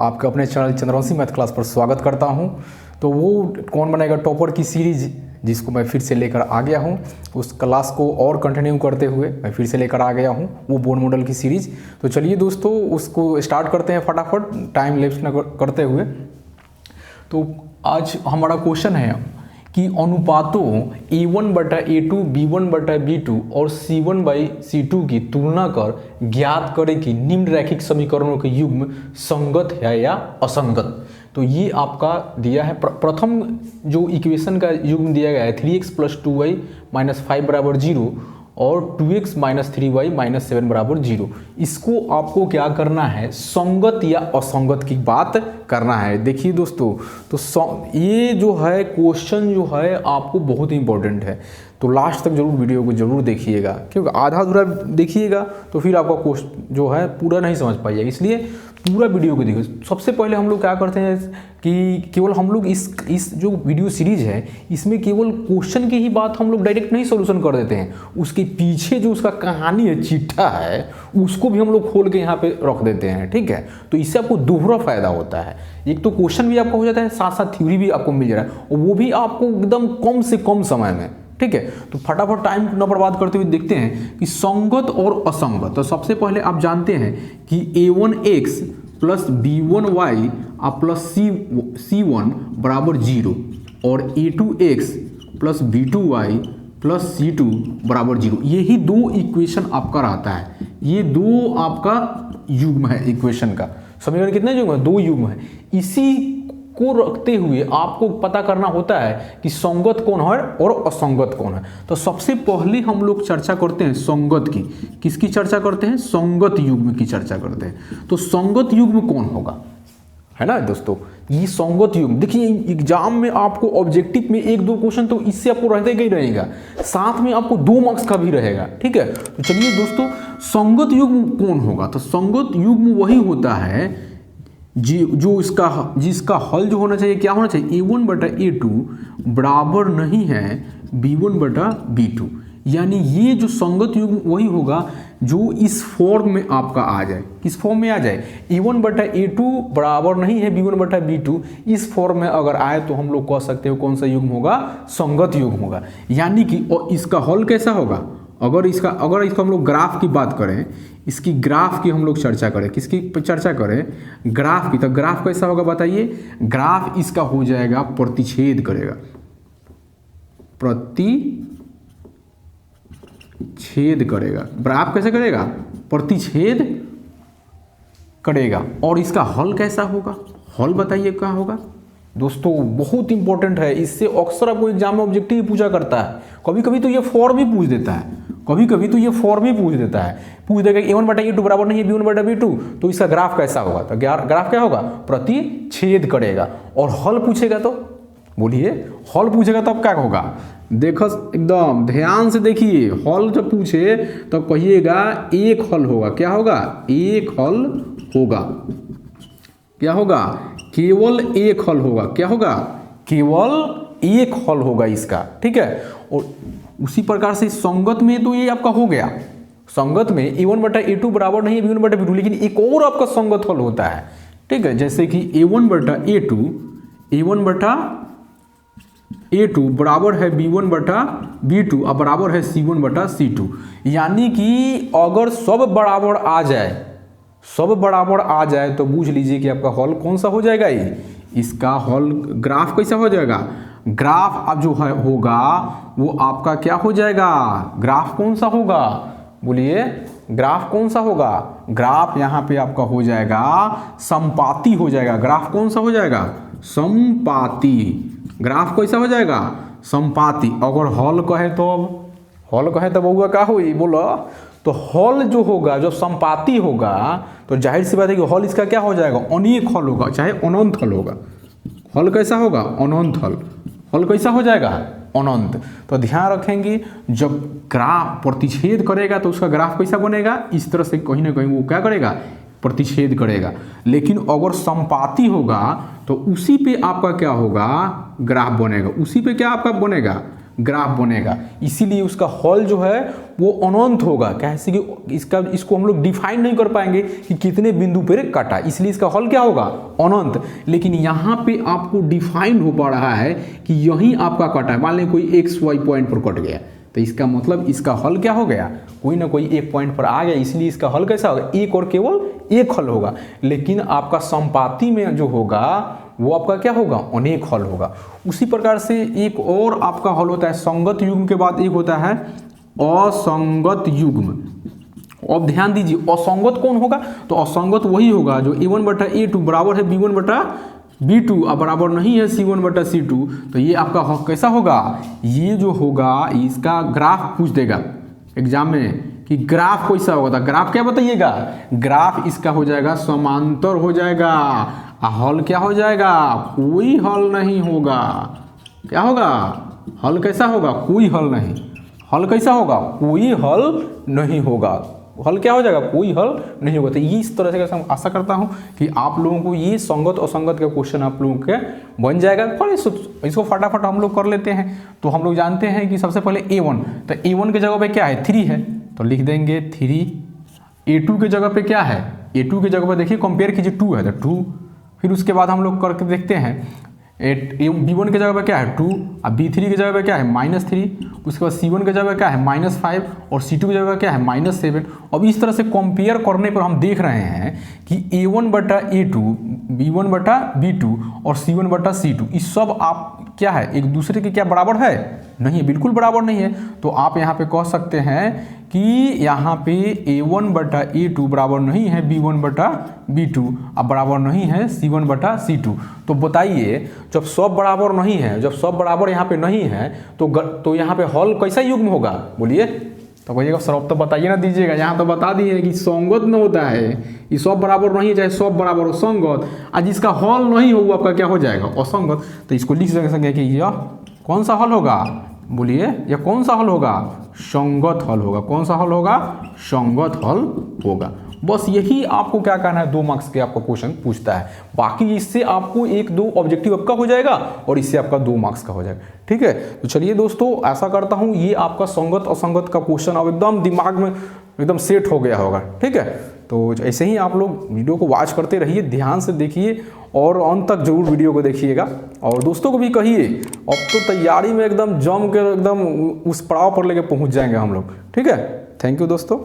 आपके अपने channel Chandravanshi math class पर स्वागत करता हूं। तो वो कौन बनेगा टॉपर की सीरीज जिसको मैं फिर से लेकर आ गया हूं, उस क्लास को और कंटिन्यू करते हुए मैं फिर से लेकर आ गया हूं वो बोर्ड मॉडल की सीरीज। तो चलिए दोस्तों उसको स्टार्ट करते हैं फटाफट, टाइम लेप्स न करते हुए। तो आज हमारा क्वेश्चन है कि अनुपातों A1/A2, B1/B2 और C1/C2 की तुलना कर ज्ञात करें कि निम्न रैखिक समीकरणों के युग्म संगत है या असंगत। तो ये आपका दिया है प्रथम जो इक्वेशन का युग्म दिया गया है 3x + 2y - 5 = 0 और 2x - 3y - 7 = 0। इसको आपको क्या करना है, संगत या असंगत की बात करना है। देखिए दोस्तों, तो ये जो है क्वेश्चन जो है आपको बहुत इंपॉर्टेंट है, तो लास्ट तक जरूर वीडियो को जरूर देखिएगा, क्योंकि आधा अधूरा देखिएगा तो फिर आपका क्वेश्चन जो है पूरा नहीं समझ पाइएगा, इसलिए पूरा वीडियो को देखिए। सबसे पहले हम लोग क्या करते हैं कि केवल हम लोग इस जो वीडियो सीरीज है इसमें केवल क्वेश्चन की ही बात हम लोग डायरेक्ट नहीं सोल्यूशन कर देते हैं, उसके पीछे जो उसका कहानी है, चिट्ठा है, उसको भी हम लोग खोल के यहाँ पे रख देते हैं। ठीक है, तो इससे आपको दोहरा फायदा होता है। एक तो क्वेश्चन भी आपका हो जाता है, साथ साथ थ्योरी भी आपको मिल जा रहा है, और वो भी आपको एकदम कम से कम समय में। ठीक है, तो फटाफट टाइम न बर्बाद करते हुए देखते हैं कि संगत और असंगत। तो सबसे पहले आप जानते हैं कि A1x + B1y + C1 = 0 और A2x + B2y + C2 = 0। यही दो इक्वेशन आपका रहता है, ये दो आपका युग्म है इक्वेशन का। समीकरण कितने युग्म है? दो युग्म है। इसी को रखते हुए आपको पता करना होता है कि संगत कौन है और असंगत कौन है। तो सबसे पहले हम लोग चर्चा करते हैं संगत की। किसकी चर्चा करते हैं? संगत युग्म की चर्चा करते हैं। तो संगत युग्म कौन होगा, है ना दोस्तों? ये संगत युग्म, देखिए एग्जाम में आपको ऑब्जेक्टिव में 1-2 क्वेश्चन तो इससे आपको रहते ही रहेगा, साथ में आपको 2 मार्क्स का भी रहेगा। ठीक है, तो चलिए दोस्तों, संगत युग्म कौन होगा? तो संगत युग्म वही होता है जो जिसका हल जो होना चाहिए, क्या होना चाहिए? A1/A2 बराबर नहीं है B1/B2। यानी ये जो संगत युग्म वही होगा जो इस फॉर्म में आपका आ जाए। किस फॉर्म में आ जाए? A1/A2 बराबर नहीं है B1/B2। इस फॉर्म में अगर आए तो हम लोग कह सकते हो कौन सा युग्म होगा? संगत युग्म होगा। यानी कि और इसका हल कैसा होगा? अगर इसका हम लोग ग्राफ की बात करें, इसकी ग्राफ की हम लोग चर्चा करें, किसकी चर्चा करें? ग्राफ की। तो ग्राफ कैसा होगा बताइए? ग्राफ इसका हो जाएगा प्रतिच्छेद करेगा, प्रतिच्छेद करेगा। ग्राफ कैसे करेगा? प्रतिच्छेद करेगा। और इसका हल कैसा होगा? हल बताइए क्या होगा दोस्तों? बहुत इंपॉर्टेंट है, इससे अक्सर आपको एग्जाम में ऑब्जेक्टिव पूछा करता है। कभी कभी तो ये फॉर्म भी पूछ देता है, पूछ देगा A1/A2 बराबर नहीं है B1/B2, तो इसका ग्राफ कैसा होगा? तो ग्राफ क्या होगा? प्रतिच्छेद करेगा। और हल पूछेगा तो बोलिए, हल पूछेगा तब क्या होगा? देखो एकदम ध्यान से देखिए, हल जब पूछे तो कहिएगा एक हल होगा। क्या होगा? एक हल होगा। क्या होगा? केवल एक हल होगा। क्या होगा? केवल एक हल होगा इसका। ठीक है, और उसी प्रकार से संगत में तो ये आपका हो गया। संगत में A1/A2 बराबर नहीं है B1/B2, लेकिन एक और आपका संगत हल होता है। ठीक है, जैसे कि A1/A2 बराबर है B1/B2 और बराबर है C1/C2। यानी कि अगर सब बराबर आ जाए तो बूझ लीजिए कि आपका हल कौन सा हो जाएगा? ये इसका हल ग्राफ कैसा हो जाएगा? ग्राफ अब जो है होगा वो आपका क्या हो जाएगा? ग्राफ कौन सा होगा? बोलिए, ग्राफ कौन सा होगा? ग्राफ यहाँ पे आपका हो जाएगा संपाती हो जाएगा। ग्राफ कौन सा हो जाएगा? संपाती। ग्राफ कैसा हो जाएगा? संपाती। अगर हल कहे तो बउआ क्या हुई बोलो? तो हल जो होगा, जो संपाती होगा, तो जाहिर सी बात है कि हल इसका क्या हो जाएगा? अनेक हल होगा, चाहे अनंत हल होगा। हल कैसा होगा? अनंत हल। हल कैसा हो जाएगा? अनंत। तो ध्यान रखेंगे, जब ग्राफ प्रतिच्छेद करेगा तो उसका ग्राफ कैसा बनेगा? इस तरह से कहीं ना कहीं वो क्या करेगा? प्रतिच्छेद करेगा। लेकिन अगर संपाती होगा तो उसी पे आपका क्या होगा? ग्राफ बनेगा। उसी पे क्या आपका बनेगा? ग्राफ बनेगा, इसीलिए उसका हल जो है वो अनंत होगा। कैसे कि इसको हम लोग डिफाइन नहीं कर पाएंगे कि कितने बिंदु पर कटा, इसलिए इसका हल क्या होगा, अनंत। लेकिन यहाँ पे आपको डिफाइन हो पा रहा है कि यहीं आपका कटा है। मान लें कोई एक्स वाई पॉइंट पर कट गया, तो इसका मतलब इसका हल क्या हो गया, कोई ना कोई एक पॉइंट पर आ गया, इसलिए इसका हल कैसा होगा, एक और केवल एक हल होगा। लेकिन आपका संपाती में जो होगा वो आपका क्या होगा, अनेक हल होगा। उसी प्रकार से एक और आपका हल होता है संगत युग्म के बाद एक होता है असंगत युग्म। अब ध्यान दीजिए, असंगत कौन होगा, तो असंगत वही होगा जो a1/a2 बराबर है b1/b2 अब बराबर नहीं है c1/c2। तो ये आपका कैसा होगा, ये जो होगा इसका ग्राफ पूछ देगा एग्जाम में कि ग्राफ कैसा होगा, तो ग्राफ क्या बताइएगा, ग्राफ इसका हो जाएगा समांतर हो जाएगा। हल क्या हो जाएगा, कोई हल नहीं होगा। क्या होगा, हल कैसा होगा, कोई हल नहीं। हल कैसा होगा, कोई हल नहीं होगा। हल क्या हो जाएगा, कोई हल नहीं होगा। तो ये इस तरह से आशा करता हूँ कि आप लोगों को ये संगत असंगत का क्वेश्चन आप लोगों के बन जाएगा। और इसको फटाफट हम लोग कर लेते हैं। तो हम लोग जानते हैं कि सबसे पहले a1, तो a1 के जगह पे क्या है, 3 है, तो लिख देंगे 3। a2 के जगह पे क्या है, a2 के जगह पे देखिए कंपेयर कीजिए 2 है तो 2। फिर उसके बाद हम लोग करके देखते हैं b1 के जगह पे क्या है 2, अब b3 की जगह पे क्या है -3, उसके बाद c1 के जगह क्या है -5 और c2 की जगह क्या है -7। अब इस तरह से कंपेयर करने पर हम देख रहे हैं कि a1/a2, b1/b2 और c1/c2 इस सब आप क्या है एक दूसरे के क्या बराबर है, नहीं है, बिल्कुल बराबर नहीं है। तो आप यहाँ पे कह सकते हैं कि यहाँ पे a1/a2 बराबर नहीं है b1/b2 अब बराबर नहीं है c1/c2। तो बताइए जब सब बराबर नहीं है, जब सब बराबर यहाँ पे नहीं है तो यहाँ पे हल कैसा युग्म होगा, बोलिए। तो कहिएगा सर अब तो बताइए ना, दीजिएगा। यहाँ तो बता दिए कि संगत में होता है, ये सब बराबर नहीं है, चाहे सब बराबर हो संगत, आज इसका हल नहीं हो आपका क्या हो जाएगा, असंगत। तो इसको लिख सकेंगे कि यह कौन सा हल होगा, बोलिए, यह कौन सा हल होगा, संगत हल होगा। कौन सा हल होगा, संगत हल होगा। बस यही आपको क्या करना है, 2 मार्क्स के आपका क्वेश्चन पूछता है। बाकी इससे आपको 1-2 ऑब्जेक्टिव आपका हो जाएगा और इससे आपका 2 मार्क्स का हो जाएगा। ठीक है, तो चलिए दोस्तों, ऐसा करता हूँ ये आपका संगत असंगत का क्वेश्चन अब एकदम दिमाग में एकदम सेट हो गया होगा। ठीक है, तो ऐसे ही आप लोग वीडियो को वॉच करते रहिए, ध्यान से देखिए और अंत तक जरूर वीडियो को देखिएगा। और दोस्तों को भी कहिए, अब तो तैयारी में एकदम जम के एकदम उस पड़ाव पर लेके पहुँच जाएंगे हम लोग। ठीक है, थैंक यू दोस्तों।